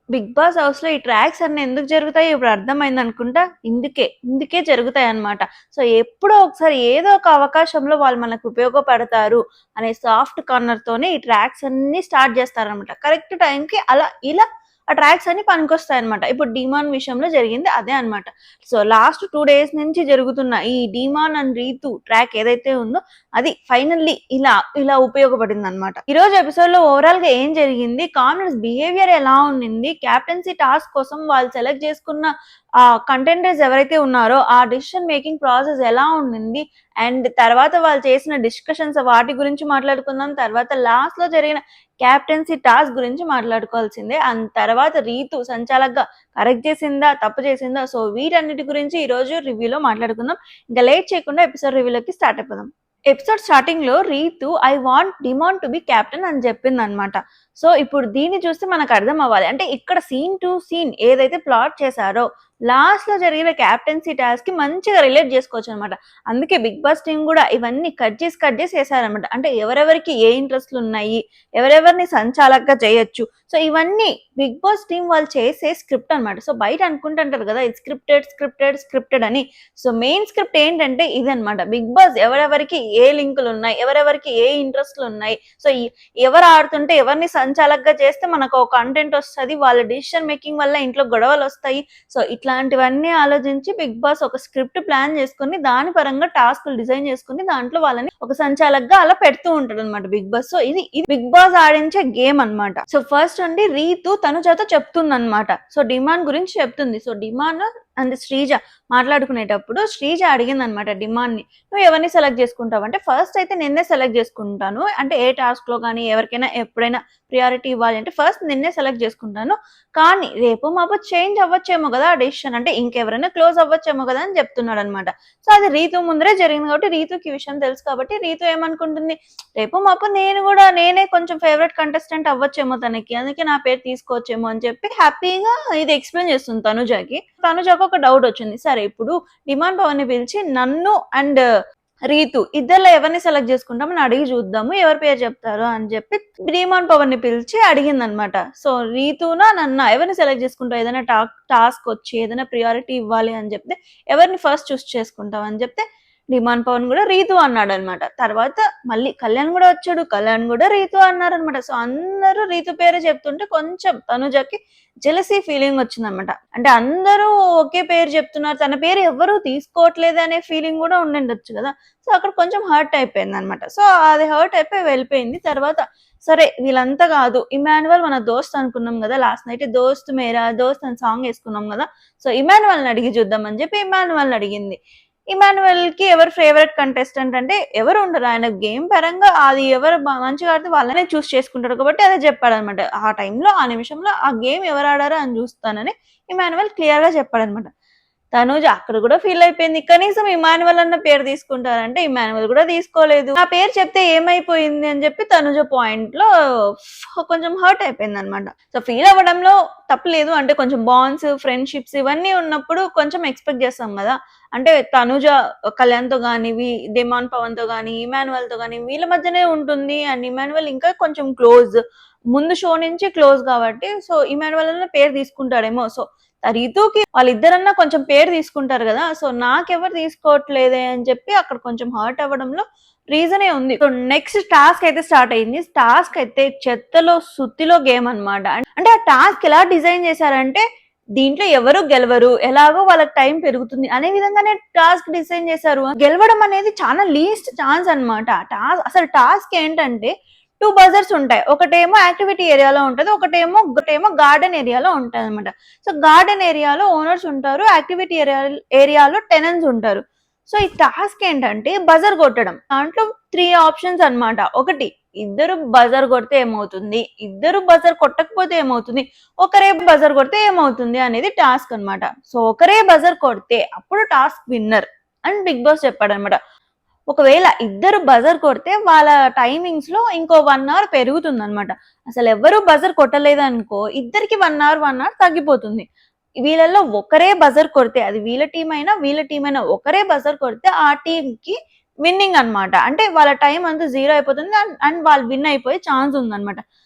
Big boss హౌస్‌లో ఈ tracks అన్నీ ఎందుకు జరుగుతాయో ఇప్పుడు అర్థమైందనుకుంటా. ఇందుకే జరుగుతాయన్నమాట. సో, ఎప్పుడో ఒకసారి ఏదో ఒక అవకాశంలో వాళ్ళు మనకు ఉపయోగపడతారు అనే సాఫ్ట్ కార్నర్‌తోనే ఈ ట్రాక్స్ అన్నీ స్టార్ట్ జేస్తారనమాట. కరెక్ట్ టైంకి ఇలా ఆ ట్రాక్స్ అన్నీ పనికొస్తాయన్నమాట. ఇప్పుడు 'డీమాన్' విషయంలో జరిగింది అదే అన్నమాట. సో, లాస్ట్ 2 డేస్ నుంచి జరుగుతున్న ఈ 'డీమాన్ అండ్ రీతు' ట్రాక్ ఏదైతే ఉందో అది ఫైనల్లీ ఇలా ఉపయోగపడిందన్నమాట. ఈరోజు ఎపిసోడ్‌లో ఓవరాల్‌గా ఏం జరిగింది? కామ్నర్స్ బిహేవియర్ ఎలా ఉండింది? క్యాప్టెన్సీ టాస్క్ కోసం వాళ్ళు సెలెక్ట్ చేసుకున్న కంటెండర్స్ ఎవరైతే ఉన్నారో ఆ డెసిషన్ మేకింగ్ ప్రాసెస్ ఎలా ఉండింది? అండ్ తర్వాత వాళ్ళు చేసిన డిస్కషన్స్ వాటి గురించి మాట్లాడుకుందాం. తర్వాత లాస్ట్‌లో జరిగిన క్యాప్టెన్సీ టాస్క్ గురించి మాట్లాడుకోవాల్సిందే. అండ్ తర్వాత రీతు సంచాలక్‌గా కరెక్ట్ చేసిందా? తప్పు చేసిందా? సో, వీటన్నిటి గురించి ఈరోజు రివ్యూలో మాట్లాడుకుందాం. ఇంకా లేట్ చేయకుండా ఎపిసోడ్ రివ్యూలోకి స్టార్ట్ అయిపోదాం. ఎపిసోడ్ స్టార్టింగ్‌లో Ritu I want demand to be captain అని చెప్పిందనమాట. సో, ఇప్పుడు దీన్ని చూస్తే మనకు అర్థం అవ్వాలి. అంటే ఇక్కడ సీన్ టు సీన్ ఏదైతే ప్లాట్ చేశారో లాస్ట్‌లో జరిగిన క్యాప్టెన్సీ టాస్క్‌కి మంచిగా రిలేట్ చేసుకోవచ్చనమాట. అందుకే బిగ్ బాస్ టీమ్ గూడా ఇవన్నీ కట్ చేసి ఏసారనమాట. అంటే ఎవరెవరికి ఏ ఇంట్రెస్ట్‌లున్నాయి, ఎవరెవరిని సంచాలకుగా చేయొచ్చు. సో, ఇవన్నీ బిగ్ బాస్ టీమ్ వాళ్ళు చేసే స్క్రిప్ట్ అనమాట. సో, బయట అనుకుంటుంటారు కదా! ఇది స్క్రిప్టెడ్ అని. సో, మెయిన్ స్క్రిప్ట్ ఏంటంటే ఇదనమాట. బిగ్ బాస్ ఎవరెవరికి ఏ లింకులున్నాయి, ఎవరెవరికి ఏ ఇంట్రెస్ట్‌లున్నాయి. సో, ఎవరు ఆడుతుంటే ఎవరిని సంచాలకుగా చేస్తే మనకు ఒక కంటెంట్ వస్తది. వాళ్ళ డెసిషన్ మేకింగ్ వల్ల ఇంట్లో గొడవలొస్తాయి. సో, ఇట్లాంటివన్నీ ఆలోచించి బిగ్ బాస్ ఒక స్క్రిప్ట్ ప్లాన్ చేసుకొని, దాని పరంగా టాస్క్‌లు డిజైన్ చేసుకొని, దాంట్లో వాళ్ళని ఒక సంచాలకుగా అలా పెడుతూ ఉంటాడనమాట బిగ్ బాస్. సో, ఇది బిగ్ బాస్ ఆడించే గేమ్ అనమాట. సో, ఫస్ట్ అండి రీతు తనుజతో చెప్తుందనమాట. సో, డిమాండ్ గురించి చెప్తుంది. సో, డిమాండ్ అండ్ శ్రీజ మాట్లాడుకునేటప్పుడు శ్రీజ అడిగిందనమాట డిమాండ్‌ని. "నువ్వు ఎవరిని సెలెక్ట్ చేసుకుంటావు?" అంటే, "ఫస్ట్ అయితే నిన్నే సెలెక్ట్ చేసుకుంటాను. అంటే ఏ టాస్క్‌లో గానీ, ఎవరికైనా ఎప్పుడైనా ప్రియారిటీ ఇవ్వాలి అంటే ఫస్ట్ నిన్నే సెలెక్ట్ చేసుకుంటాను. కానీ రేపో మాపో చేంజ్ అవ్వచ్చేమో గదా! ఆ డెసిషన్. అంటే ఇంకెవరైనా క్లోజ్ అవ్వచ్చేమో గదా!" అని చెప్తున్నాడనమాట. సో, అది రీతు ముందరే జరిగింది కాబట్టి రీతుకి ఈ విషయం తెలుసు కాబట్టి రీతు ఏమనుకుంటుంది, రేపో మాపో నేనే కొంచెం ఫేవరెట్ కంటెస్టెంట్ అవ్వచ్చేమో తనకి. అందుకే నా పేరు తీసుకోవచ్చేమో అని చెప్పి హ్యాపీగా ఇది ఎక్స్‌ప్లెయిన్ చేస్తుంది తనుజకి. తనుజకు ఒక డౌట్ వచ్చింది. సరే ఇప్పుడు డిమాండ్ పవన్‌ని పిలిచి నన్ను అండ్ రీతు ఇద్దరిలో ఎవరిని సెలెక్ట్ చేసుకుంటాం అని అడిగి చూద్దాము. ఎవరి పేరు చెప్తారు అని చెప్పి డిమాండ్ పవన్‌ని పిలిచి అడిగిందనమాట. సో, రీతునా నన్నా ఎవరిని సెలెక్ట్ చేసుకుంటావు? ఏదైనా టాస్క్ వచ్చి ఏదైనా ప్రియారిటీ ఇవ్వాలి అని చెప్తే ఎవరిని ఫస్ట్ చూస్ చేసుకుంటావు అని చెప్తే డిమాండ్ పవన్ కూడా రీతు అన్నాడనమాట. తర్వాత మళ్ళీ కళ్యాణ్ కూడా వచ్చాడు. కళ్యాణ్ కూడా రీతు అన్నారనమాట. సో, అందరూ రీతు పేరే చెప్తుంటే కొంచెం తనుజకి జెలసీ ఫీలింగ్ వచ్చిందనమాట. అంటే అందరూ ఒకే పేరు చెప్తున్నారు. తన పేరు ఎవ్వరూ తీసుకోవట్లేదు అనే ఫీలింగ్ కూడా ఉండిండొచ్చు కదా! సో, అక్కడ కొంచెం హర్ట్ అయిపోయిందనమాట. సో, అది హర్ట్ అయిపోయి వెళ్ళిపోయింది. తర్వాత సరే వీళ్ళంతా కాదు. ఇమాన్యువల్ మన దోస్త్ అనుకున్నాం కదా! లాస్ట్ నైట్ 'దోస్త్ మేరా దోస్త్' అని సాంగ్ ఏసుకున్నాం కదా! సో, ఇమాన్యువల్‌ని అడిగి చూద్దాం అని చెప్పి ఇమాన్యువల్‌ని అడిగింది. ఇమాన్యువల్‌కి ఎవరు ఫేవరెట్ కంటెస్టెంట్ అంటే ఎవరు ఉండరు. ఆయన గేమ్ పరంగా అది ఎవరు మంచిగా ఆడితే వాళ్ళనే చూస్ చేసుకుంటాడు కాబట్టి అదే చెప్పాడనమాట. ఆ టైంలో, ఆ నిమిషంలో ఆ గేమ్ ఎవరు ఆడారో అని చూస్తానని ఇమాన్యువల్ క్లియర్‌గా చెప్పాడనమాట. తనూజ అక్కడ కూడా ఫీల్ అయిపోయింది. కనీసం ఇమాన్యువల్ అన్న పేరు తీసుకుంటారంటే ఇమాన్యువల్ కూడా తీసుకోలేదు. ఆ పేరు చెప్తే ఏమైపోయింది అని చెప్పి తనుజ పాయింట్‌లో కొంచెం హర్ట్ అయిపోయిందనమాట. సో, ఫీల్ అవ్వడంలో తప్పులేదు. అంటే కొంచెం బాండ్స్, ఫ్రెండ్‌షిప్స్ ఇవన్నీ ఉన్నప్పుడు కొంచెం ఎక్స్‌పెక్ట్ చేస్తాం కదా! అంటే తనుజ కళ్యాణ్‌తో గాని, డిమాండ్ పవన్‌తో గాని, ఇమాన్యువల్‌తో గాని వీళ్ళ మధ్యనే ఉంటుంది. అండ్ ఇమాన్యువల్ ఇంకా కొంచెం క్లోజ్. ముందు షో నుంచి క్లోజ్ కాబట్టి సో, ఇమాన్యువల్ అన్న పేరు తీసుకుంటాడేమో. సో, రీతుకి వాళ్ళిద్దరన్నా కొంచెం పేరు తీసుకుంటారు గదా! సో, నాకెవరు తీసుకోవట్లేదే అని చెప్పి అక్కడ కొంచెం హర్ట్ అవ్వడంలో రీజనే ఉంది. సో, నెక్స్ట్ టాస్క్ అయితే స్టార్ట్ అయింది. టాస్క్ అయితే చెత్తలో సుత్తిలో గేమ్ అన్నమాట. అంటే ఆ టాస్క్ ఎలా డిజైన్ చేశారంటే దీంట్లో ఎవరు గెలవరు. ఎలాగో వాళ్ళకి టైం పెరుగుతుంది అనే విధంగానే టాస్క్ డిజైన్ చేశారు. గెలవడం అనేది చాలా లీస్ట్ ఛాన్స్ అన్నమాట. అసలు టాస్క్ ఏంటంటే 2 బజర్స్ ఉంటాయి. ఒకటేమో యాక్టివిటీ ఏరియాలో ఉంటది. ఒకటేమో గార్డెన్ ఏరియాలో ఉంటదన్నమాట. సో, గార్డెన్ ఏరియాలో ఓనర్స్ ఉంటారు. యాక్టివిటీ ఏరియాలో టెనెంట్స్ ఉంటారు. సో, ఈ టాస్క్ ఏంటంటే బజర్ కొట్టడం. దాంట్లో 3 ఆప్షన్స్ అన్నమాట. ఒకటి ఇద్దరు బజర్ కొడితే ఏమవుతుంది? ఇద్దరు బజర్ కొట్టకపోతే ఏమవుతుంది? ఒకరే బజర్ కొడితే ఏమవుతుంది? అనేది టాస్క్ అన్నమాట. సో, ఒకరే బజర్ కొడితే అప్పుడు టాస్క్ విన్నర్ అని బిగ్ బాస్ చెప్పాడన్నమాట. ఒకవేళ ఇద్దరు బజర్ కొడితే వాళ్ళ టైమింగ్స్‌లో ఇంకో 1 అవర్ పెరుగుతుందన్నమాట. అసలెవ్వరు బజర్ కొట్టలేదనుకో ఇద్దరికి 1 అవర్ తగ్గిపోతుంది. వీళ్ళలో ఒకరే బజర్ కొడితే అది వీళ్ళ టీమైనా ఒకరే బజర్ కొడితే ఆ టీమ్‌కి విన్నింగ్ అన్నమాట. అంటే వాళ్ళ టైమ్ అంతా 0 అయిపోతుంది. అండ్ వాళ్ళు విన్ అయిపోయే ఛాన్స్ ఉందన్నమాట.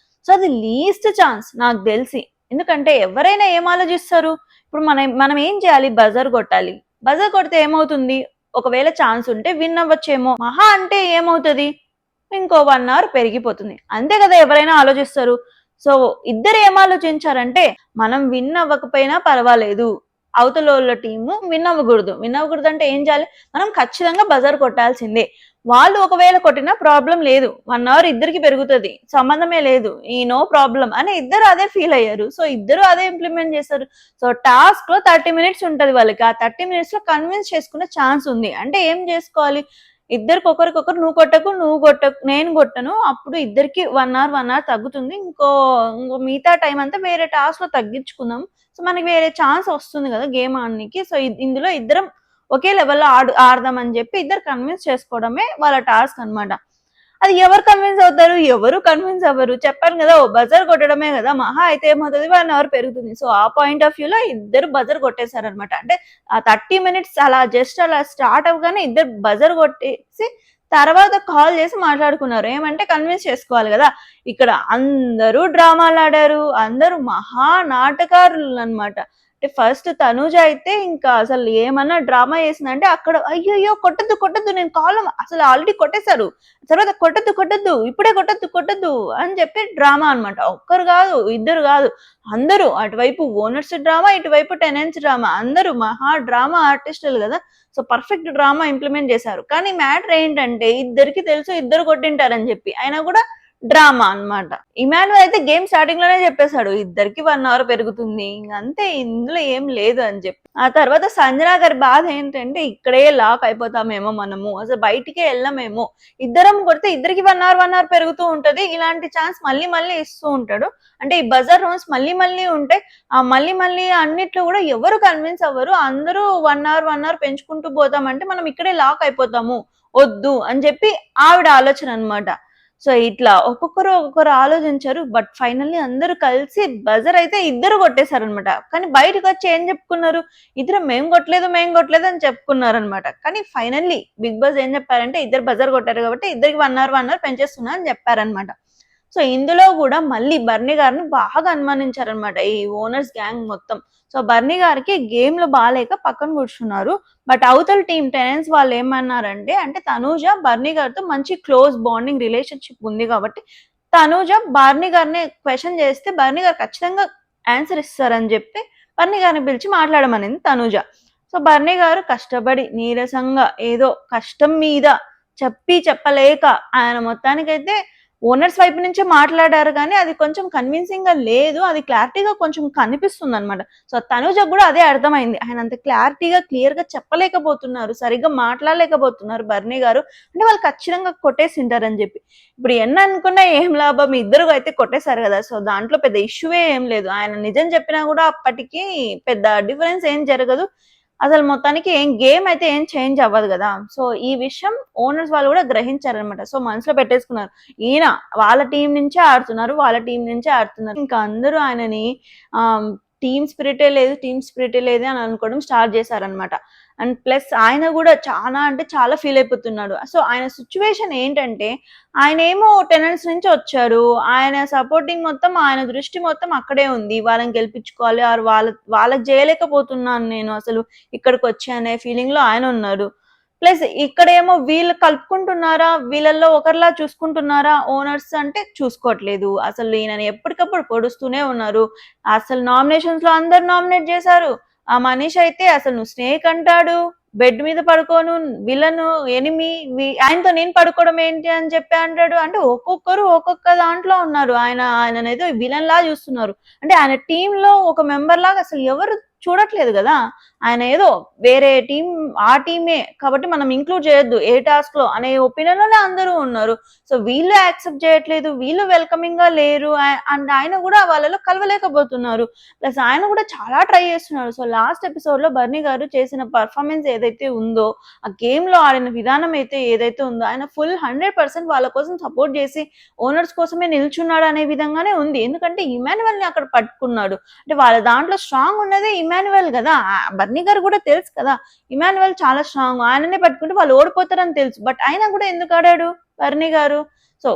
సో, అది లీస్ట్ ఛాన్స్ నాకు తెలిసి. ఎందుకంటే ఎవరైనా ఏం ఆలోచిస్తారు, ఇప్పుడు మనం ఏం చేయాలి, బజర్ కొట్టాలి. బజర్ కొడితే ఏమవుతుంది, ఒకవేళ ఛాన్స్ ఉంటే విన్ అవ్వచ్చేమో, మహా అంటే ఏమవుతుంది, ఇంకో 1 అవర్ పెరిగిపోతుంది, అంతే కదా ఎవరైనా ఆలోచిస్తారు. సో ఇద్దరు ఏం ఆలోచించారంటే, మనం విన్ అవ్వకపోయినా పర్వాలేదు, అవతలోళ్ళ టీము విన్ అవ్వకూడదు అంటే ఏం చేయాలి, మనం ఖచ్చితంగా బజర్ కొట్టాల్సిందే. వాళ్ళు ఒకవేళ కొట్టినా ప్రాబ్లం లేదు, 1 అవర్ ఇద్దరికి పెరుగుతుంది, సంబంధమే లేదు, ఈ నో ప్రాబ్లం అని ఇద్దరు అదే ఫీల్ అయ్యారు. సో ఇద్దరు అదే ఇంప్లిమెంట్ చేశారు. సో టాస్క్ లో 30 minutes ఉంటది వాళ్ళకి, ఆ 30 minutes లో కన్విన్స్ చేసుకునే ఛాన్స్ ఉంది. అంటే ఏం చేసుకోవాలి, ఇద్దరికి ఒకరికొకరు నువ్వు కొట్టకు నేను కొట్టను, అప్పుడు ఇద్దరికి 1 అవర్ తగ్గుతుంది, ఇంకో మిగతా టైం అంతా వేరే టాస్క్ లో తగ్గించుకుందాం, సో మనకి వేరే ఛాన్స్ వస్తుంది కదా గేమ్ ఆడడానికి. సో ఇందులో ఇద్దరం ఒకే లెవెల్లో ఆడదామని చెప్పి ఇద్దరు కన్విన్స్ చేసుకోవడమే వాళ్ళ టాస్క్ అనమాట. అది ఎవరు కన్విన్స్ అవుతారు, ఎవరు కన్విన్స్ అవ్వరు. చెప్పాను కదా, బజర్ కొట్టడమే కదా, మహా అయితే ఏమవుతుంది 1 అవర్ పెరుగుతుంది. సో ఆ పాయింట్ ఆఫ్ వ్యూలో ఇద్దరు బజర్ కొట్టేశారనమాట. అంటే ఆ 30 minutes అలా జస్ట్ అలా స్టార్ట్ అవ్వగానే ఇద్దరు బజర్ కొట్టేసి తర్వాత కాల్ చేసి మాట్లాడుకున్నారు. ఏమంటే కన్విన్స్ చేసుకోవాలి కదా. ఇక్కడ అందరూ డ్రామాలు ఆడారు, అందరూ మహా నాటకారులు అనమాట. అంటే ఫస్ట్ తనూజ అయితే ఇంకా అసలు ఏమన్నా డ్రామా చేసిందంటే, అక్కడ అయ్యయ్యో కొట్టద్దు నేను కాల్ అసలు ఆల్రెడీ కొట్టేశారు, తర్వాత కొట్టద్దు ఇప్పుడే కొట్టద్దు అని చెప్పి డ్రామా అనమాట. ఒక్కరు కాదు, ఇద్దరు కాదు, అందరూ, అటువైపు ఓనర్స్ డ్రామా, ఇటువైపు టెనెంట్స్ డ్రామా, అందరూ మహా డ్రామా ఆర్టిస్టులు కదా. సో పర్ఫెక్ట్ డ్రామా ఇంప్లిమెంట్ చేశారు. కానీ మ్యాటర్ ఏంటంటే, ఇద్దరికి తెలుసు ఇద్దరు కొట్టింటారని చెప్పి, అయినా కూడా డ్రామా అన్నమాట. ఇమాన్యుల్ అయితే గేమ్ స్టార్టింగ్ లోనే చెప్పేశాడు, ఇద్దరికి 1 అవర్ పెరుగుతుంది, అంతే, ఇందులో ఏం లేదు అని చెప్పి. ఆ తర్వాత సంజన గారి బాధ ఏంటంటే, ఇక్కడే లాక్ అయిపోతామేమో మనము, అసలు బయటికే వెళ్ళమేమో, ఇద్దరం కొడితే ఇద్దరికి 1 అవర్ పెరుగుతూ ఉంటది, ఇలాంటి ఛాన్స్ మళ్ళీ ఇస్తూ ఉంటాడు. అంటే ఈ బజర్ రౌండ్స్ మళ్ళీ ఉంటాయి, ఆ మళ్ళీ అన్నిట్లో కూడా ఎవరు కన్విన్స్ అవ్వరు, అందరూ 1 అవర్ పెంచుకుంటూ పోతామంటే మనం ఇక్కడే లాక్ అయిపోతాము, వద్దు అని చెప్పి ఆవిడ ఆలోచన అనమాట. సో ఇట్లా ఒక్కొక్కరు ఆలోచించారు. బట్ ఫైనల్లీ అందరూ కలిసి బజర్ అయితే ఇద్దరు కొట్టేశారనమాట. కానీ బయటకు వచ్చి ఏం చెప్పుకున్నారు, ఇద్దరు మేము కొట్టలేదు అని చెప్పుకున్నారు అనమాట. కానీ ఫైనల్లీ బిగ్ బాస్ ఏం చెప్పారంటే, ఇద్దరు బజర్ కొట్టారు కాబట్టి ఇద్దరికి 1 అవర్ పెంచేస్తున్నా అని చెప్పారనమాట. సో ఇందులో కూడా మళ్ళీ బర్నీ గారిని బాగా అనుమానించారనమాట ఈ ఓనర్స్ గ్యాంగ్ మొత్తం. సో బర్నీ గారికి గేమ్ లో బాగాలేక పక్కన కూర్చున్నారు. బట్ అవతల టీం టెనెన్స్ వాళ్ళు ఏమన్నారంటే, అంటే తనూజ బర్నీ గారితో మంచి క్లోజ్ బాండింగ్ రిలేషన్షిప్ ఉంది కాబట్టి తనూజ బర్నీ గారిని క్వశ్చన్ చేస్తే బర్నీ గారు ఖచ్చితంగా ఆన్సర్ ఇస్తారని చెప్పి బర్నీ గారిని పిలిచి మాట్లాడమనింది తనూజ. సో బర్నీ గారు కష్టపడి నీరసంగా ఏదో కష్టం మీద చెప్పలేక ఆయన మొత్తానికైతే ఓనర్స్ వైపు నుంచే మాట్లాడారు, కానీ అది కొంచెం కన్విన్సింగ్ గా లేదు, అది క్లారిటీగా కొంచెం కనిపిస్తుంది అనమాట. సో తనుజకు కూడా అదే అర్థమైంది, ఆయన అంత క్లారిటీగా క్లియర్ గా చెప్పలేకపోతున్నారు, సరిగ్గా మాట్లాడలేకపోతున్నారు బర్నీ గారు, అంటే వాళ్ళు ఖచ్చితంగా కొట్టేసింటారని చెప్పి. ఇప్పుడు ఎన్ని అనుకున్నా ఏం లాభం, ఇద్దరు అయితే కొట్టేశారు కదా. సో దాంట్లో పెద్ద ఇష్యూవే ఏం లేదు, ఆయన నిజం చెప్పినా కూడా అప్పటికి పెద్ద డిఫరెన్స్ ఏం జరగదు, అసలు మొత్తానికి గేమ్ అయితే ఏం చేంజ్ అవ్వదు కదా. సో ఈ విషయం ఓనర్స్ వాళ్ళు కూడా గ్రహించారనమాట. సో మనసులో పెట్టేసుకున్నారు, ఈయన వాళ్ళ టీం నుంచే ఆడుతున్నారు, ఇంకా అందరూ ఆయనని టీమ్ స్పిరిటే లేదు అని అనుకోవడం స్టార్ట్ చేశారనమాట. అండ్ ప్లస్ ఆయన కూడా చాలా అంటే చాలా ఫీల్ అయిపోతున్నాడు. సో ఆయన సిచ్యువేషన్ ఏంటంటే, ఆయన ఏమో టెనెంట్స్ నుంచి వచ్చారు, ఆయన సపోర్టింగ్ మొత్తం, ఆయన దృష్టి మొత్తం అక్కడే ఉంది, వాళ్ళని గెలిపించుకోవాలి, వాళ్ళకి చేయలేకపోతున్నాను నేను అసలు ఇక్కడికి వచ్చి అనే ఫీలింగ్ లో ఆయన ఉన్నారు. ప్లస్ ఇక్కడేమో వీళ్ళు కలుపుకుంటున్నారా, వీళ్ళల్లో ఒకరిలా చూసుకుంటున్నారా ఓనర్స్ అంటే చూసుకోవట్లేదు, అసలు ఈయనని ఎప్పటికప్పుడు పొడుస్తూనే ఉన్నారు. అసలు నామినేషన్స్ లో అందరు నామినేట్ చేశారు, ఆ మనీష్ అయితే అసలు నువ్వు స్నేక్ అంటాడు, బెడ్ మీద పడుకోను, విలను ఎనిమి, ఆయనతో నేను పడుకోవడం ఏంటి అని చెప్పి అంటాడు. అంటే ఒక్కొక్కరు ఒక్కొక్క దాంట్లో ఉన్నారు, ఆయననేదో విలన్ లా చూస్తున్నారు. అంటే ఆయన టీమ్ లో ఒక మెంబర్ లాగా అసలు ఎవరు చూడట్లేదు కదా, ఆయన ఏదో వేరే టీం, ఆ టీమే కాబట్టి మనం ఇంక్లూడ్ చేయొద్దు ఏ టాస్క్ లో అనే ఒపీనియన్ లోనే అందరూ ఉన్నారు. సో వీళ్ళు యాక్సెప్ట్ చేయట్లేదు, వీళ్ళు వెల్కమింగ్ గా లేరు, అండ్ ఆయన కూడా వాళ్ళలో కలవలేకపోతున్నారు. ప్లస్ ఆయన కూడా చాలా ట్రై చేస్తున్నారు. సో లాస్ట్ ఎపిసోడ్ లో బర్నీ గారు చేసిన పర్ఫార్మెన్స్ ఏదైతే ఉందో, ఆ గేమ్ లో ఆడిన విధానం అయితే ఏదైతే ఉందో, ఆయన ఫుల్ 100% వాళ్ళ కోసం సపోర్ట్ చేసి ఓనర్స్ కోసమే నిల్చున్నాడు అనే విధంగానే ఉంది. ఎందుకంటే ఇమాన్యువల్ ని అక్కడ పట్టుకున్నాడు, అంటే వాళ్ళ దాంట్లో స్ట్రాంగ్ ఉన్నదే ఇమాన్యువల్ కదా. బర్నీ గారు కూడా తెలుసు కదా ఇమాన్యువల్ చాలా స్ట్రాంగ్, ఆయననే పట్టుకుంటే వాళ్ళు ఓడిపోతారని తెలుసు, బట్ అయినా కూడా ఎందుకు ఆడాడు బర్నీ గారు. సో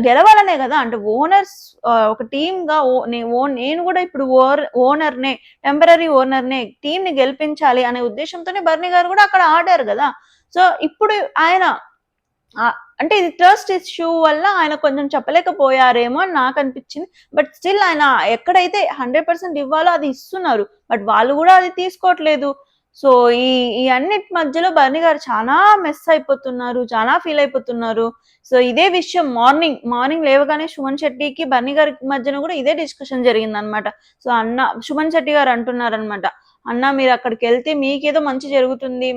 గెలవాలనే కదా, అంటే ఓనర్స్ ఒక టీమ్ గా నేను కూడా ఇప్పుడు ఓనర్నే, టెంపరరీ ఓనర్నే, టీం ని గెలిపించాలి అనే ఉద్దేశంతోనే బర్నీ గారు కూడా అక్కడ ఆడారు కదా. సో ఇప్పుడు ఆయన అంటే ఇది ట్రస్ట్ ఇష్యూ వల్ల ఆయన కొంచెం చెప్పలేకపోయారేమో అని నాకు అనిపించింది. బట్ స్టిల్ ఆయన ఎక్కడైతే 100% ఇవ్వాలో అది ఇస్తున్నారు. బట్ వాళ్ళు కూడా అది తీసుకోవట్లేదు. సో ఈ ఈ అన్నిటి మధ్యలో బర్నీ గారు చాలా మెస్ అయిపోతున్నారు, చాలా ఫీల్ అయిపోతున్నారు. సో ఇదే విషయం మార్నింగ్ లేవగానే సుమన్ శెట్టికి బర్నీ గారి మధ్యన కూడా ఇదే డిస్కషన్ జరిగింది అనమాట. సో సుమన్ శెట్టి గారు అంటున్నారు అనమాట, అన్న మీరు అక్కడికి వెళ్తే మీకేదో మంచి జరుగుతుంది,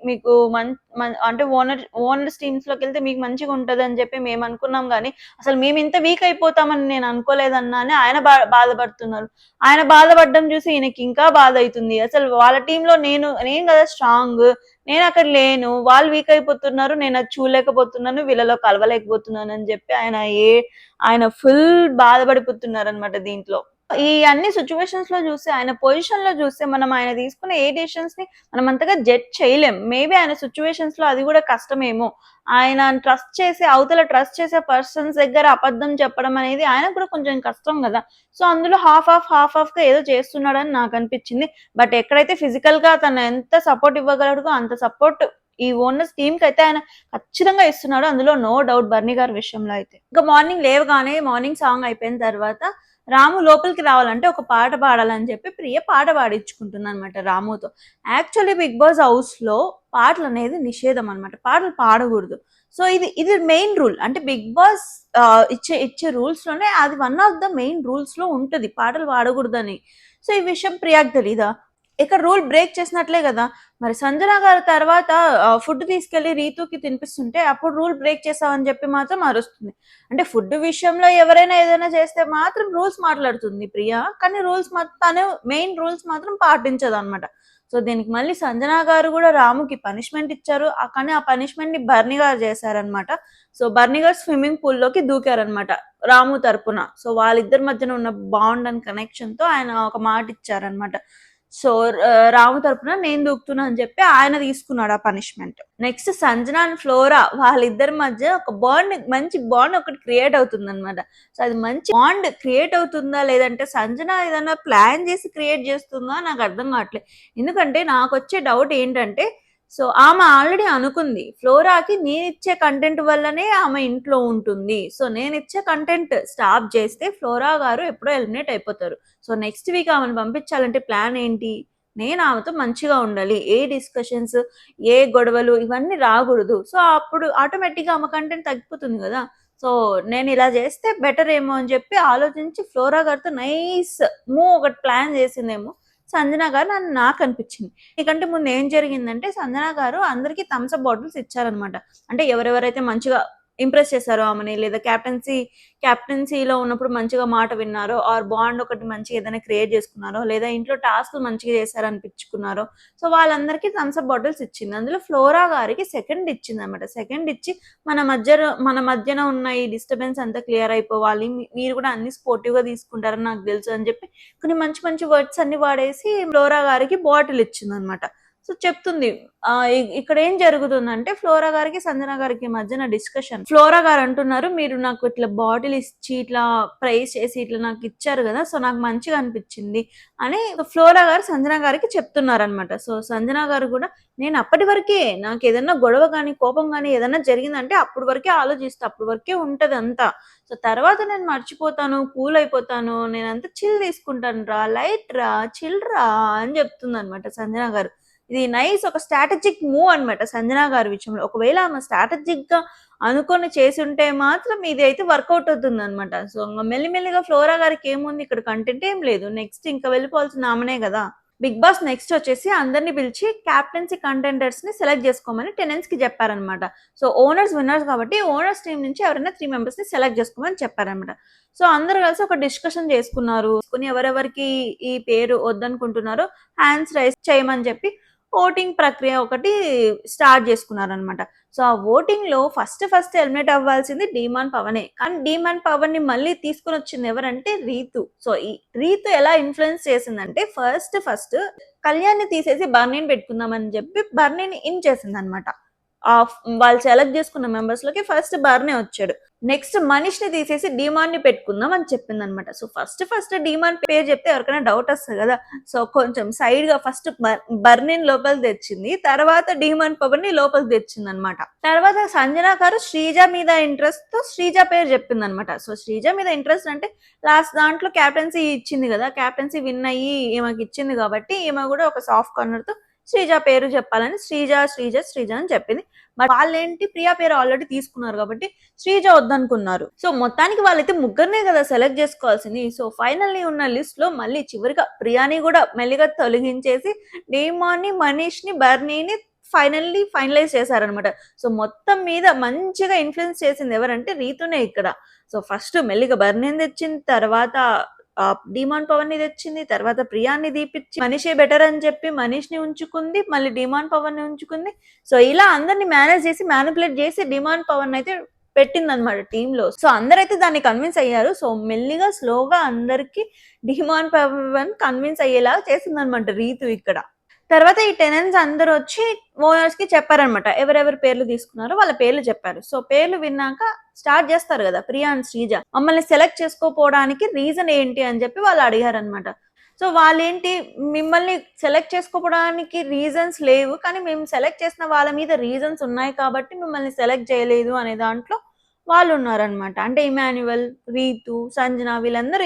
మీకు అంటే ఓనర్ టీమ్స్ లోకి వెళ్తే మీకు మంచిగా ఉంటది అని చెప్పి మేము అనుకున్నాం, కానీ అసలు మేము ఇంత వీక్ అయిపోతామని నేను అనుకోలేదన్నా అని ఆయన బాధపడుతున్నారు. ఆయన బాధపడడం చూసి ఈయనకి ఇంకా బాధ అవుతుంది. అసలు వాళ్ళ టీంలో నేను కదా స్ట్రాంగ్, నేను అక్కడ లేను, వాళ్ళు వీక్ అయిపోతున్నారు, నేను అది చూడలేకపోతున్నాను, వీళ్ళలో కలవలేకపోతున్నాను అని చెప్పి ఆయన ఫుల్ బాధపడిపోతున్నారు అనమాట దీంట్లో. ఈ అన్ని సిచ్యువేషన్స్ లో చూస్తే, ఆయన పొజిషన్ లో చూస్తే, మనం ఆయన తీసుకునే ఏ డెసిషన్స్ ని మనం అంతగా జడ్జ్ చేయలేం. మేబీ ఆయన సిచ్యువేషన్స్ లో అది కూడా కష్టమేమో. ఆయన అవతల ట్రస్ట్ చేసే పర్సన్స్ దగ్గర అబద్ధం చెప్పడం అనేది ఆయన కూడా కొంచెం కష్టం కదా. సో అందులో హాఫ్ ఆఫ్ గా ఏదో చేస్తున్నాడని నాకు అనిపించింది. బట్ ఎక్కడైతే ఫిజికల్ గా తను ఎంత సపోర్ట్ ఇవ్వగలడో అంత సపోర్ట్ ఈ ఓనర్స్ టీమ్ కి అయితే ఆయన ఖచ్చితంగా ఇస్తున్నాడు, అందులో నో డౌట్ బర్నీ గారి విషయంలో అయితే. ఇంకా మార్నింగ్ లేవగానే మార్నింగ్ సాంగ్ అయిపోయిన తర్వాత రాము లోపలికి రావాలంటే ఒక పాట పాడాలని చెప్పి ప్రియ పాట పాడించుకుంటుంది అనమాట రాముతో. యాక్చువల్లీ బిగ్ బాస్ హౌస్ లో పాటలు అనేది నిషేధం అనమాట, పాటలు పాడకూడదు. సో ఇది మెయిన్ రూల్, అంటే బిగ్ బాస్ ఇచ్చే రూల్స్ లోనే అది one of the main rules లో ఉంటుంది, పాటలు పాడకూడదని. సో ఈ విషయం ప్రియాకి తెలీదా? ఇక్కడ రూల్ బ్రేక్ చేసినట్లే కదా. మరి సంజన గారు తర్వాత ఫుడ్ తీసుకెళ్లి రీతుకి తినిపిస్తుంటే అప్పుడు రూల్ బ్రేక్ చేసావని చెప్పి మాత్రం అరుస్తుంది. అంటే ఫుడ్ విషయంలో ఎవరైనా ఏదైనా చేస్తే మాత్రం రూల్స్ మాట్లాడుతుంది ప్రియా, కానీ తను మెయిన్ రూల్స్ మాత్రం పాటించదు అనమాట. సో దీనికి మళ్ళీ సంజన గారు కూడా రాముకి పనిష్మెంట్ ఇచ్చారు, కానీ ఆ పనిష్మెంట్ ని బర్నీ గారు చేశారనమాట. సో బర్నీ గారు స్విమ్మింగ్ పూల్ లోకి దూకారనమాట రాము తరపున. సో వాళ్ళిద్దరి మధ్యన ఉన్న బాండ్ అండ్ కనెక్షన్ తో ఆయన ఒక మాట ఇచ్చారనమాట. సో రాము తరపున నేను దూకుతున్నా అని చెప్పి ఆయన తీసుకున్నాడు ఆ punishment. Next Sanjana and flora వాళ్ళిద్దరి మధ్య ఒక మంచి బాండ్ ఒకటి క్రియేట్ అవుతుంది అనమాట. సో అది మంచి బాండ్ క్రియేట్ అవుతుందా లేదంటే సంజన ఏదైనా ప్లాన్ చేసి క్రియేట్ చేస్తుందా నాకు అర్థం కావట్లేదు. ఎందుకంటే నాకు వచ్చే డౌట్ ఏంటంటే, సో ఆమె ఆల్రెడీ అనుకుంది ఫ్లోరాకి నేనిచ్చే కంటెంట్ వల్లనే ఆమె ఇంట్లో ఉంటుంది, సో నేను ఇచ్చే కంటెంట్ స్టాప్ చేస్తే ఫ్లోరా గారు ఎప్పుడో ఎలిమినేట్ అయిపోతారు. సో నెక్స్ట్ వీక్ ఆమెను పంపించాలంటే ప్లాన్ ఏంటి? నేను ఆమెతో మంచిగా ఉండాలి, ఏ డిస్కషన్స్, ఏ గొడవలు ఇవన్నీ రాకూడదు. సో అప్పుడు ఆటోమేటిక్గా ఆమె కంటెంట్ తగ్గిపోతుంది కదా. సో నేను ఇలా చేస్తే బెటర్ ఏమో అని చెప్పి ఆలోచించి ఫ్లోరా గారితో నైస్ ఒకటి ప్లాన్ చేసిందేమో సంజన గారు నాకు అనిపించింది. ఎందుకంటే ముందు ఏం జరిగిందంటే సంజన గారు అందరికి థమ్స్అప్ బాటిల్స్ ఇచ్చారనమాట. అంటే ఎవరెవరైతే మంచిగా ఇంప్రెస్ చేశారో ఆమెని, లేదా క్యాప్టెన్సీలో ఉన్నప్పుడు మంచిగా మాట విన్నారో, ఆర్ బాండ్ ఒకటి మంచిగా ఏదైనా క్రియేట్ చేసుకున్నారో, లేదా ఇంట్లో టాస్క్లు మంచిగా చేశారు అనిపించుకున్నారో, సో వాళ్ళందరికీ థమ్స్అప్ బాటిల్స్ ఇచ్చింది. అందులో ఫ్లోరా గారికి సెకండ్ ఇచ్చింది అనమాట. సెకండ్ ఇచ్చి మన మధ్యన ఉన్న ఈ డిస్టర్బెన్స్ అంతా క్లియర్ అయిపోవాలి, మీరు కూడా అన్ని స్పోర్టివ్ గా తీసుకుంటారని నాకు తెలుసు అని చెప్పి కొన్ని మంచి మంచి వర్డ్స్ అన్ని వాడేసి ఫ్లోరా గారికి బాటిల్ ఇచ్చింది అనమాట. సో చెప్తుంది ఇక్కడ ఏం జరుగుతుందంటే ఫ్లోరా గారికి సంజన గారికి మధ్యన డిస్కషన్. ఫ్లోరా గారు అంటున్నారు, మీరు నాకు ఇట్లా బాటిల్ ఇచ్చి ఇట్లా ప్రైస్ చేసి ఇట్లా నాకు ఇచ్చారు కదా, సో నాకు మంచిగా అనిపించింది అని ఫ్లోరా గారు సంజన గారికి చెప్తున్నారు అనమాట. సో సంజన గారు కూడా నేను అప్పటి వరకే, నాకు ఏదైనా గొడవ కానీ కోపం కానీ ఏదైనా జరిగిందంటే అప్పటి వరకే ఆలోచిస్తా, అప్పటి వరకే ఉంటది అంతా. సో తర్వాత నేను మర్చిపోతాను, కూల్ అయిపోతాను, నేనంతా చిల్ తీసుకుంటాను రా, లైట్ రా, చిల్ రా అని చెప్తుంది అనమాట సంజన గారు. ఇది నైస్ ఒక స్ట్రాటజిక్ మూవ్ అనమాట సంజన గారి విషయంలో. ఒకవేళ ఆమె స్ట్రాటజిక్ గా అనుకొని చేసి ఉంటే మాత్రం ఇది అయితే వర్కౌట్ అవుతుంది అనమాట. సో మెల్లిమెల్లిగా ఫ్లోరా గారికి ఏముంది, ఇక్కడ కంటెంట్ ఏం లేదు, నెక్స్ట్ ఇంకా వెళ్ళిపోవాల్సిన ఆమెనే కదా. బిగ్ బాస్ నెక్స్ట్ వచ్చేసి అందరినీ పిలిచి క్యాప్టెన్సీ కంటెండర్స్ ని సెలెక్ట్ చేసుకోమని టెనెంట్స్ కి చెప్పారనమాట. సో ఓనర్స్ విన్నర్స్ కాబట్టి ఓనర్స్ టీం నుంచి ఎవరైనా 3 మెంబర్స్ ని సెలెక్ట్ చేసుకోమని చెప్పారనమాట. సో అందరు కలిసి ఒక డిస్కషన్ చేసుకున్నారు, ఎవరెవరికి ఈ పేరు వద్దనుకుంటున్నారో హ్యాండ్స్ రైస్ చేయమని చెప్పి ఓటింగ్ ప్రక్రియ ఒకటి స్టార్ట్ చేసుకున్నారనమాట. సో ఆ ఓటింగ్ లో ఫస్ట్ ఎలిమినేట్ అవ్వాల్సింది డీమాన్ పవనే, కానీ డీమాన్ పవన్ ని మళ్ళీ తీసుకుని వచ్చింది ఎవరంటే రీతు. సో ఈ రీతు ఎలా ఇన్ఫ్లుయెన్స్ చేసిందంటే ఫస్ట్ కళ్యాణ్ ని తీసేసి బర్నీని పెట్టుకుందామని చెప్పి బర్నీని ఇన్ చేసింది అనమాట వాళ్ళు సెలెక్ట్ చేసుకున్న మెంబర్స్ లోకి ఫస్ట్ బర్నే వచ్చాడు. నెక్స్ట్ మనీష్ని తీసేసి డీమాన్ ని పెట్టుకుందాం అని చెప్పింది అనమాట. సో ఫస్ట్ డీమాన్ పేరు చెప్తే ఎవరికైనా డౌట్ వస్తుంది కదా. సో కొంచెం సైడ్ గా ఫస్ట్ బర్నిన్ లోపలికి తెచ్చింది, తర్వాత డీమాన్ పవర్ ని లోపలికి తెచ్చింది అనమాట. తర్వాత సంజన గారు శ్రీజ మీద ఇంట్రెస్ట్ తో శ్రీజ పేరు చెప్పింది అనమాట. సో శ్రీజ మీద ఇంట్రెస్ట్ అంటే లాస్ట్ దాంట్లో క్యాప్టెన్సీ ఇచ్చింది కదా, క్యాప్టెన్సీ విన్ అయ్యి ఈమెకి ఇచ్చింది కాబట్టి ఈమె కూడా ఒక సాఫ్ట్ కార్నర్ తో శ్రీజ పేరు చెప్పాలని శ్రీజ అని చెప్పింది. బట్ వాళ్ళేంటి ప్రియా పేరు ఆల్రెడీ తీసుకున్నారు కాబట్టి శ్రీజ వద్దనుకున్నారు. సో మొత్తానికి వాళ్ళైతే ముగ్గురినే కదా సెలెక్ట్ చేసుకోవాల్సింది. సో ఫైనల్లీ ఉన్న లిస్ట్ లో మళ్ళీ చివరిగా ప్రియాని కూడా మెల్లిగా తొలగించేసి డీమాన్ ని, మనీష్ ని, బర్నీని ఫైనలైజ్ చేశారనమాట. సో మొత్తం మీద మంచిగా ఇన్ఫ్లుయెన్స్ చేసింది ఎవరంటే రీతునే ఇక్కడ. సో ఫస్ట్ మెల్లిగా బర్నీని తెచ్చింది, తర్వాత డీమాన్ పవన్ ని తెచ్చింది, తర్వాత ప్రియాన్ని దీపించి మనీషే బెటర్ అని చెప్పి మనీష్ ని ఉంచుకుంది, మళ్ళీ డీమాన్ పవన్ ని ఉంచుకుంది. సో ఇలా అందరిని మేనేజ్ చేసి మ్యానిపులేట్ చేసి డీమాన్ పవన్ అయితే పెట్టింది అనమాట టీమ్ లో. సో అందరైతే దాన్ని కన్విన్స్ అయ్యారు. సో మెల్లిగా స్లోగా అందరికి డీమాన్ పవన్ కన్విన్స్ అయ్యేలా చేసింది అనమాట రీతు ఇక్కడ. తర్వాత ఈ టెనెంట్స్ అందరూ వచ్చి ఓనర్స్ కి చెప్పారనమాట, ఎవరెవరి పేర్లు తీసుకున్నారో వాళ్ళ పేర్లు చెప్పారు. సో పేర్లు విన్నాక స్టార్ట్ చేస్తారు కదా ప్రియా అండ్ శ్రీజ, మమ్మల్ని సెలెక్ట్ చేసుకోపోవడానికి రీజన్ ఏంటి అని చెప్పి వాళ్ళు అడిగారనమాట. సో వాళ్ళేంటి, మిమ్మల్ని సెలెక్ట్ చేసుకోవడానికి రీజన్స్ లేవు, కానీ మేము సెలెక్ట్ చేసిన వాళ్ళ మీద రీజన్స్ ఉన్నాయి కాబట్టి మిమ్మల్ని సెలెక్ట్ చేయలేదు అనే దాంట్లో వాళ్ళు ఉన్నారనమాట. అంటే ఇమాన్యువల్, రీతు, సంజన వీళ్ళందరూ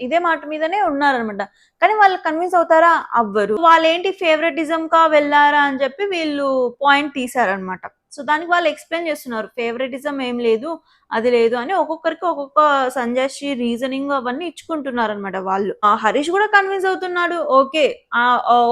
ఇదే మాట మీదనే ఉన్నారనమాట. కానీ వాళ్ళు కన్విన్స్ అవుతారా? అవ్వరు. వాళ్ళేంటి ఫేవరెటిజం కా వెళ్ళారా అని చెప్పి వీళ్ళు పాయింట్ తీసారనమాట. సో దానికి వాళ్ళు ఎక్స్ప్లెయిన్ చేస్తున్నారు, ఫేవరెటిజం ఏం లేదు, అది లేదు అని ఒక్కొక్కరికి ఒక్కొక్క సంజాషి రీజనింగ్ అవన్నీ ఇచ్చుకుంటున్నారు అనమాట వాళ్ళు. హరీష్ కూడా కన్విన్స్ అవుతున్నాడు, ఓకే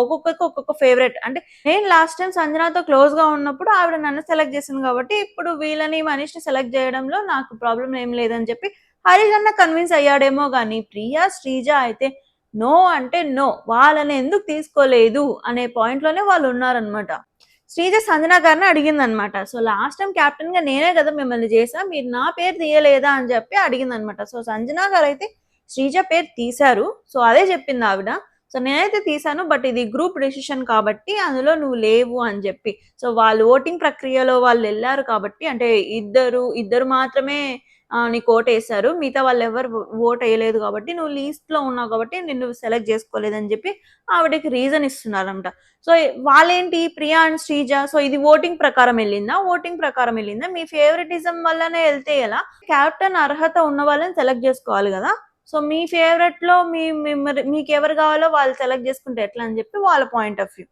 ఒక్కొక్కరికి ఒక్కొక్క ఫేవరెట్. అంటే నేను లాస్ట్ టైం సంజనాతో క్లోజ్ గా ఉన్నప్పుడు ఆవిడ నన్ను సెలెక్ట్ చేసింది కాబట్టి ఇప్పుడు వీళ్ళని మనీష్ ని సెలెక్ట్ చేయడంలో నాకు ప్రాబ్లం ఏం లేదని చెప్పి హరీష్ అన్న కన్విన్స్ అయ్యాడేమో గానీ ప్రియా, శ్రీజ అయితే నో అంటే నో, వాళ్ళని ఎందుకు తీసుకోలేదు అనే పాయింట్ లోనే వాళ్ళు ఉన్నారనమాట. శ్రీజ సంజన గారిని అడిగింది అనమాట. సో లాస్ట్ టైం క్యాప్టెన్ గా నేనే కదా మిమ్మల్ని చేసా, మీరు నా పేరు తీయలేదా అని చెప్పి అడిగింది అనమాట. సో సంజన గారు అయితే శ్రీజ పేరు తీశారు. సో అదే చెప్పింది ఆవిడ. సో నేనైతే తీసాను, బట్ ఇది గ్రూప్ డెసిషన్ కాబట్టి అందులో నువ్వు లేవు అని చెప్పి. సో వాళ్ళు ఓటింగ్ ప్రక్రియలో వాళ్ళు వెళ్ళారు కాబట్టి, అంటే ఇద్దరు మాత్రమే నీకు ఓట్ వేశారు, మిగతా వాళ్ళు ఎవరు ఓట్ వేయలేదు కాబట్టి నువ్వు లీస్ట్ లో ఉన్నావు కాబట్టి నిన్ను సెలెక్ట్ చేసుకోలేదని చెప్పి ఆవిడకి రీజన్ ఇస్తున్నారంట. సో వాళ్ళేంటి ప్రియా అండ్ శ్రీజ, సో ఇది ఓటింగ్ ప్రకారం వెళ్ళిందా, మీ ఫేవరెటిజం వల్లనే వెళ్తే ఎలా, క్యాప్టెన్ అర్హత ఉన్న వాళ్ళని సెలెక్ట్ చేసుకోవాలి కదా. సో మీ ఫేవరెట్ లో మీకు ఎవరు కావాలో వాళ్ళు సెలెక్ట్ చేసుకుంటే ఎట్లా అని చెప్పి వాళ్ళ point of view.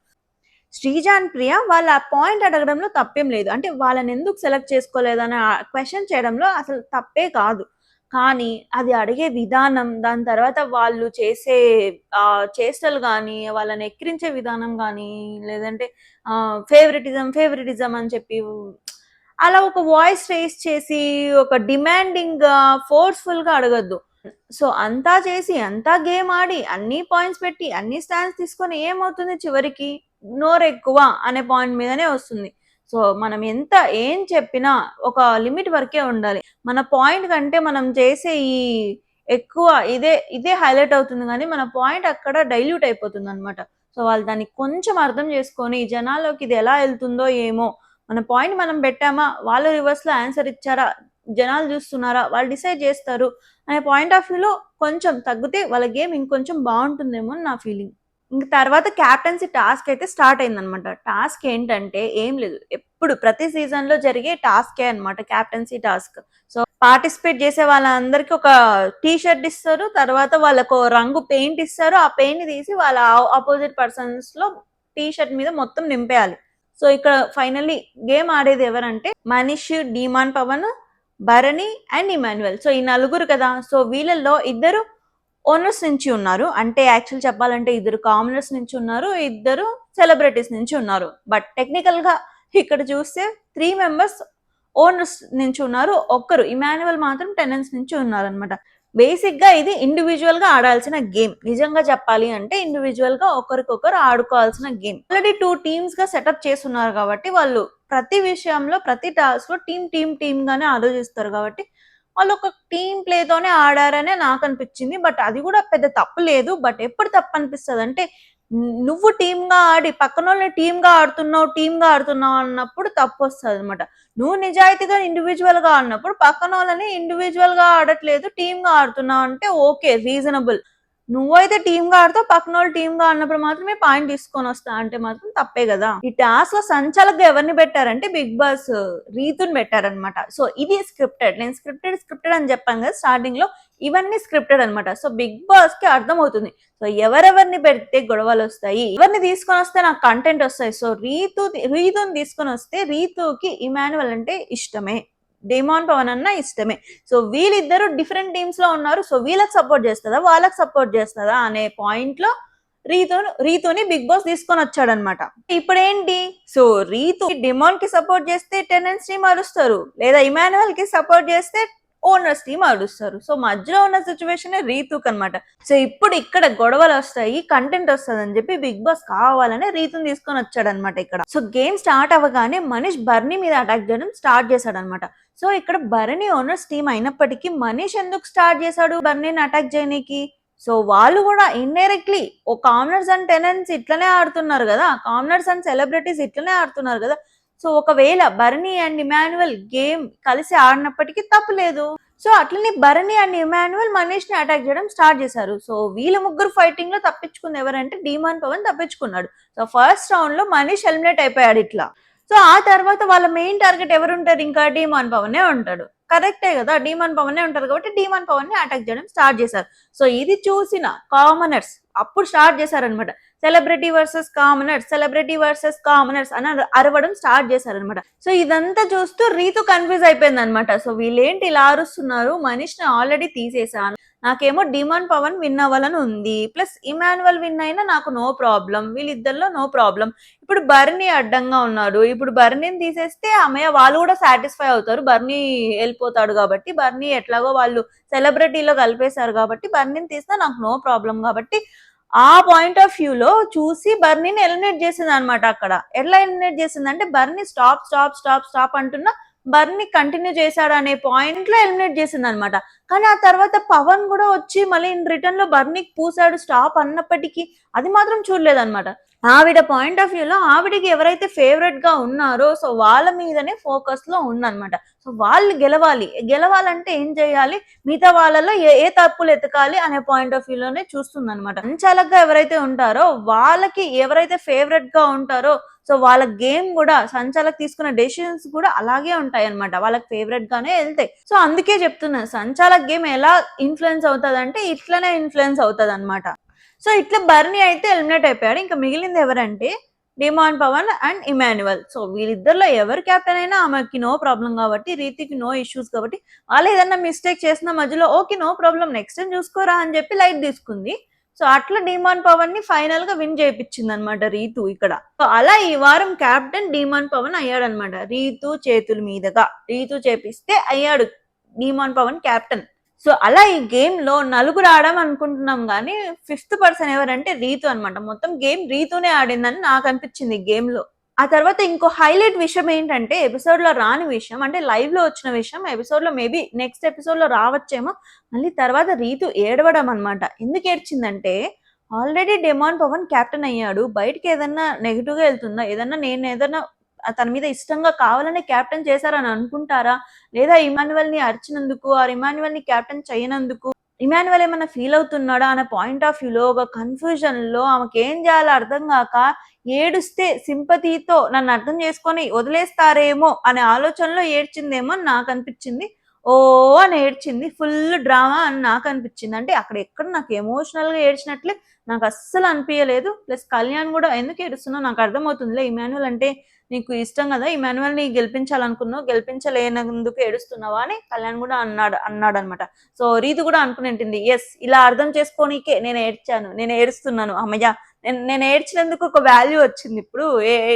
Sreeja and Priya వాళ్ళ పాయింట్ అడగడంలో తప్పేం లేదు, అంటే వాళ్ళని ఎందుకు సెలెక్ట్ చేసుకోలేదని క్వశ్చన్ చేయడంలో అసలు తప్పే కాదు. కానీ అది అడిగే విధానం, దాని తర్వాత వాళ్ళు చేసే చేష్టలు కానీ, వాళ్ళని ఎక్కిరించే విధానం కానీ, లేదంటే ఫేవరెటిజం అని చెప్పి అలా ఒక వాయిస్ రేస్ చేసి ఒక డిమాండింగ్ ఫోర్స్ఫుల్ గా అడగద్దు. సో అంతా చేసి, అంతా గేమ్ ఆడి, అన్ని పాయింట్స్ పెట్టి, అన్ని స్టాండ్స్ తీసుకొని ఏమవుతుంది, చివరికి నోరు ఎక్కువ అనే పాయింట్ మీదనే వస్తుంది. సో మనం ఏం చెప్పినా ఒక లిమిట్ వరకే ఉండాలి. మన పాయింట్ కంటే మనం చేసే ఈ ఎక్కువ ఇదే హైలైట్ అవుతుంది, కానీ మన పాయింట్ అక్కడ డైల్యూట్ అయిపోతుంది అనమాట. సో వాళ్ళు దాన్ని కొంచెం అర్థం చేసుకొని జనాల్లోకి ఇది ఎలా వెళ్తుందో ఏమో, మన పాయింట్ మనం పెట్టామా, వాళ్ళు రివర్స్ లో ఆన్సర్ ఇచ్చారా, జనాలు చూస్తున్నారా, వాళ్ళు డిసైడ్ చేస్తారు అనే పాయింట్ ఆఫ్ వ్యూలో కొంచెం తగ్గితే వాళ్ళ గేమ్ ఇంకొంచెం బాగుంటుందేమో అని నా ఫీలింగ్. ఇంక తర్వాత క్యాప్టెన్సీ టాస్క్ అయితే స్టార్ట్ అయిందనమాట. టాస్క్ ఏంటంటే ఏం లేదు, ఎప్పుడు ప్రతి సీజన్ లో జరిగే టాస్కే అనమాట క్యాప్టెన్సీ టాస్క్. సో పార్టిసిపేట్ చేసే వాళ్ళందరికీ ఒక టీ షర్ట్ ఇస్తారు, తర్వాత వాళ్ళకు రంగు పెయింట్ ఇస్తారు, ఆ పెయింట్ తీసి వాళ్ళ ఆపోజిట్ పర్సన్స్ లో టీ షర్ట్ మీద మొత్తం నింపేయాలి. సో ఇక్కడ ఫైనల్లీ గేమ్ ఆడేది ఎవరంటే Manish, Demon Pavan, Bharani and Emmanuel. So ఈ నలుగురు కదా. సో వీళ్ళల్లో ఇద్దరు ఓనర్స్ నుంచి ఉన్నారు, అంటే యాక్చువల్ చెప్పాలంటే ఇద్దరు కామనర్స్ నుంచి ఉన్నారు, ఇద్దరు సెలబ్రిటీస్ నుంచి ఉన్నారు. బట్ టెక్నికల్ గా ఇక్కడ చూస్తే 3 members ఓనర్స్ నుంచి ఉన్నారు, ఒక్కరు ఇమాన్యువల్ మాత్రం టెనెంట్స్ నుంచి ఉన్నారు అనమాట. బేసిక్ గా ఇది ఇండివిజువల్ గా ఆడాల్సిన గేమ్. నిజంగా చెప్పాలి అంటే ఇండివిజువల్ గా ఒకరికొకరు ఆడుకోవాల్సిన గేమ్. ఆల్రెడీ 2 teams గా సెటప్ చేస్తున్నారు కాబట్టి వాళ్ళు ప్రతి విషయంలో, ప్రతి టాస్క్ లో టీమ్ గానే ఆలోచిస్తారు కాబట్టి వాళ్ళు ఒక టీమ్ ప్లేతోనే ఆడారనే నాకు అనిపించింది. బట్ అది కూడా పెద్ద తప్పు లేదు. బట్ ఎప్పుడు తప్పు అనిపిస్తుంది అంటే నువ్వు టీమ్‌గా ఆడి పక్కనోళ్ళని టీమ్‌గా ఆడుతున్నావు అన్నప్పుడు తప్పొస్తదనమాట. నువ్వు నిజాయితీగా ఇండివిడ్యువల్‌గా ఆడినప్పుడు పక్కనోళ్ళని ఇండివిడ్యువల్‌గా ఆడట్లేదు, టీమ్‌గా ఆడుతున్నావు అంటే ఓకే. రీజనబుల్. నువ్వైతే టీమ్‌గా ఆడతావు, పక్కనోళ్ళు టీమ్‌గా ఆడినప్పుడు మాత్రమే పాయింట్ తీసుకొనొస్తా అంటే మాత్రం తప్పే గదా! ఈ టాస్క్‌లో సంచాలకుగా ఎవరిని పెట్టారంటే బిగ్ బాస్ రీతుని పెట్టారనమాట. సో, ఇది స్క్రిప్టెడ్. నేను స్క్రిప్టెడ్ అని చెప్పాను కదా స్టార్టింగ్‌లో. ఇవన్నీ స్క్రిప్టెడ్ అనమాట. సో, బిగ్ బాస్‌కి అర్థమవుతుంది. సో, ఎవరెవరిని పెడితే గొడవలొస్తాయి, ఎవరిని తీసుకొనొస్తే నాకు కంటెంట్ ఒస్తాయి. సో, రీతుని తీసుకొనొస్తే రీతుకి ఇమాన్యుయల్ అంటే ఇష్టమే. డేమాన్ పవన్ అన్న ఇష్టమే. సో వీళ్ళిద్దరు డిఫరెంట్ టీమ్స్ లో ఉన్నారు. సో వీళ్ళకి సపోర్ట్ చేస్తుందా, వాళ్ళకి సపోర్ట్ చేస్తుందా అనే పాయింట్ లో రీతుని బిగ్ బాస్ తీసుకొని వచ్చాడనమాట. ఇప్పుడు ఏంటి, సో రీతు డిమాండ్ కి సపోర్ట్ చేస్తే టెనెంట్స్ టీమ్ అరుస్తారు, లేదా ఇమాన్యుయల్ కి సపోర్ట్ చేస్తే ఓనర్స్ టీమ్ అరుస్తారు. సో మధ్యలో ఉన్న సిచ్యువేషన్ రీతుక్ అనమాట. సో ఇప్పుడు ఇక్కడ గొడవలు వస్తాయి, కంటెంట్ వస్తుంది అని చెప్పి బిగ్ బాస్ కావాలనే రీతుని తీసుకొని వచ్చాడనమాట ఇక్కడ. సో గేమ్ స్టార్ట్ అవ్వగానే మనీష్ బర్నీ మీద అటాక్ చేయడం స్టార్ట్ చేశాడనమాట. సో ఇక్కడ బర్నీ ఓనర్స్ టీమ్ అయినప్పటికీ మనీష్ ఎందుకు స్టార్ట్ చేశాడు బర్నీని అటాక్ చేయడానికి? సో వాళ్ళు కూడా ఇండైరెక్ట్లీ ఓ కామనర్స్ అండ్ టెనెంట్స్ ఇట్లనే ఆడుతున్నారు కదా, కామనర్స్ అండ్ సెలబ్రిటీస్ ఇట్లనే ఆడుతున్నారు కదా. సో ఒకవేళ బర్నీ అండ్ ఇమాన్యుయల్ గేమ్ కలిసి ఆడినప్పటికీ తప్పులేదు. సో అట్లనే బర్నీ అండ్ ఇమాన్యుయల్ మనీష్ ని అటాక్ చేయడం స్టార్ట్ చేశారు. సో వీళ్ళ ముగ్గురు ఫైటింగ్ లో తప్పించుకుంది ఎవరంటే డీమాన్ పవన్ తప్పించుకున్నాడు. సో ఫస్ట్ రౌండ్ లో మనీష్ ఎలిమినేట్ అయిపోయాడు ఇట్లా. సో ఆ తర్వాత వాళ్ళ మెయిన్ టార్గెట్ ఎవరు ఉంటారు, ఇంకా డీమాన్ పవనే ఉంటాడు. కరెక్టే కదా, డీమాన్ పవనే ఉంటారు కాబట్టి డీమాన్ పవన్ ని అటాక్ చేయడం స్టార్ట్ చేశారు. సో ఇది చూసిన కామనర్స్ అప్పుడు స్టార్ట్ చేశారనమాట. సెలబ్రిటీ వర్సెస్ కామనర్స్ అని అరవడం స్టార్ట్ చేశారనమాట. సో ఇదంతా చూస్తూ రీతు కన్ఫ్యూజ్ అయిపోయింది అనమాట. సో వీళ్ళేంటి ఇలా అరుస్తున్నారు, మనీష్ ని ఆల్రెడీ తీసేసాను, నాకేమో డిమాండ్ పవన్ విన్ అవ్వాలని ఉంది, ప్లస్ ఇమాన్యువల్ విన్ అయినా నాకు నో ప్రాబ్లం, వీళ్ళిద్దరిలో నో ప్రాబ్లం. ఇప్పుడు బర్నీ అడ్డంగా ఉన్నాడు, ఇప్పుడు బర్నీని తీసేస్తే అమ్మయ్య వాళ్ళు కూడా సాటిస్ఫై అవుతారు, బర్నీ వెళ్ళిపోతాడు కాబట్టి, బర్నీ ఎట్లాగో వాళ్ళు సెలబ్రిటీలో కలిపేశారు కాబట్టి బర్నీని తీసినా నాకు నో ప్రాబ్లం కాబట్టి ఆ పాయింట్ ఆఫ్ వ్యూలో చూసి బర్నీని ఎలిమినేట్ చేసింది అనమాట. అక్కడ ఎట్లా ఎలిమినేట్ చేసిందంటే బర్నీ స్టాప్ అంటున్నా బర్నీ కంటిన్యూ చేశాడు అనే పాయింట్ లో ఎలిమినేట్ చేసింది అనమాట. కానీ ఆ తర్వాత పవన్ కూడా వచ్చి మళ్ళీ రిటర్న్ లో బర్నీకి పూసాడు స్టాప్ అన్నప్పటికీ అది మాత్రం చూడలేదన్నమాట. ఆవిడ పాయింట్ ఆఫ్ వ్యూలో ఆవిడకి ఎవరైతే ఫేవరెట్ గా ఉన్నారో సో వాళ్ళ మీదనే ఫోకస్ లో ఉందన్నమాట. సో వాళ్ళు గెలవాలంటే ఏం చేయాలి, మిగతా వాళ్ళలో ఏ తప్పులు ఎతకాలి అనే పాయింట్ ఆఫ్ వ్యూలోనే చూస్తుంది అనమాట. సంచాలకుగా ఎవరైతే ఉంటారో వాళ్ళకి ఎవరైతే ఫేవరెట్ గా ఉంటారో సో వాళ్ళ గేమ్ కూడా సంచాలక్ తీసుకున్న డెసిషన్స్ కూడా అలాగే ఉంటాయి అనమాట, వాళ్ళకి ఫేవరెట్ గానే వెళ్తాయి. సో అందుకే చెప్తున్నాను, సంచాలక్ గేమ్ ఎలా ఇన్ఫ్లుయెన్స్ అవుతుంది అంటే ఇట్లనే ఇన్ఫ్లుయెన్స్ అవుతుంది అనమాట. సో ఇట్లా బర్నీ అయితే ఎలిమినేట్ అయిపోయాడు. ఇంకా మిగిలింది ఎవరంటే Demon Pavan and Emmanuel. So వీళ్ళిద్దరిలో ఎవరు క్యాప్టెన్ అయినా ఆమెకి నో ప్రాబ్లం కాబట్టి, రీతికి నో ఇష్యూస్ కాబట్టి, వాళ్ళు ఏదన్నా మిస్టేక్ చేసిన మధ్యలో okay no problem next time చూసుకోరా అని చెప్పి లైట్ తీసుకుంది. సో అట్లా డిమాండ్ పవన్ ని ఫైనల్ గా విన్ చేయించింది అనమాట రీతు ఇక్కడ. సో అలా ఈ వారం క్యాప్టెన్ డిమాండ్ పవన్ అయ్యాడనమాట. రీతు చేతుల మీదుగా రీతు చేపిస్తే అయ్యాడు డిమాండ్ పవన్ క్యాప్టెన్. సో అలా ఈ గేమ్ లో నలుగురు ఆడాం అనుకుంటున్నాం కానీ 5th పర్సన్ ఎవరంటే రీతు అనమాట. మొత్తం గేమ్ రీతునే ఆడిందని నాకు అనిపించింది ఈ గేమ్ లో. ఆ తర్వాత ఇంకో హైలైట్ విషయం ఏంటంటే ఎపిసోడ్ లో రాని విషయం, అంటే లైవ్ లో వచ్చిన విషయం ఎపిసోడ్ లో మేబీ నెక్స్ట్ ఎపిసోడ్ లో రావచ్చేమో, మళ్ళీ తర్వాత రీతు ఏడవడం అనమాట. ఎందుకు ఏడ్చిందంటే ఆల్రెడీ డిమాండ్ పవన్ క్యాప్టెన్ అయ్యాడు, బయటకి ఏదన్నా నెగిటివ్ గా వెళ్తుందా, నేను తన మీద ఇష్టంగా కావాలనే క్యాప్టెన్ చేశారని అనుకుంటారా, లేదా ఇమాన్యువల్ ని అరిచినందుకు ఇమాన్యువల్ ని క్యాప్టెన్ చేయనందుకు ఇమాన్యువల్ ఏమైనా ఫీల్ అవుతున్నాడా అనే పాయింట్ ఆఫ్ వ్యూలో ఒక కన్ఫ్యూజన్ లో ఆమెకి ఏం చేయాలో అర్థం కాక ఏడుస్తే సింపతితో నన్ను అర్థం చేసుకొని వదిలేస్తారేమో అనే ఆలోచనలో ఏడ్చిందేమో అని నాకు అనిపించింది. ఓ అని ఏడ్చింది, ఫుల్ డ్రామా అని నాకు అనిపించింది. అంటే అక్కడ ఎక్కడ నాకు ఎమోషనల్ గా ఏడ్చినట్లే నాకు అస్సలు అనిపించలేదు. ప్లస్ కళ్యాణ్ కూడా ఎందుకు ఏడుస్తున్నా నాకు అర్థమవుతుందిలే, ఇమాన్యువల్ అంటే నీకు ఇష్టం కదా, ఇమాన్యువల్ ని గెలిపించాలనుకున్నావు, గెలిపించలేనందుకు ఏడుస్తున్నావా అని కళ్యాణ్ కూడా అన్నాడు అనమాట. సో రీతు కూడా అనుకునేంటింది, ఎస్ ఇలా అర్థం చేసుకోనికే నేను ఏడుస్తున్నాను అమ్మయ్య, నేను ఏడ్చినందుకు ఒక వాల్యూ వచ్చింది,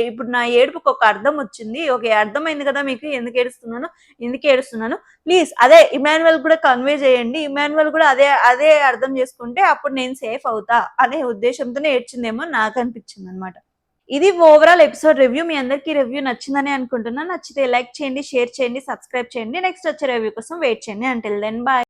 ఇప్పుడు నా ఏడుపుకి ఒక అర్థం వచ్చింది, ఓకే అర్థమైంది కదా మీకు ఎందుకు ఏడుస్తున్నాను, ప్లీజ్ అదే ఇమాన్యువల్ కూడా కన్వే చేయండి, ఇమాన్యువల్ కూడా అదే అర్థం చేసుకుంటే అప్పుడు నేను సేఫ్ అవుతా అనే ఉద్దేశంతోనే ఏడ్చిందేమో నాకు అనిపించింది అనమాట. ఇది ఓవరాల్ ఎపిసోడ్ రివ్యూ. మీ అందరికీ రివ్యూ నచ్చిందని అనుకుంటున్నా. నచ్చితే లైక్ చేయండి, షేర్ చేయండి, సబ్స్క్రైబ్ చేయండి. నెక్స్ట్ వచ్చే రివ్యూ కోసం వెయిట్ చేయండి. Until then bye.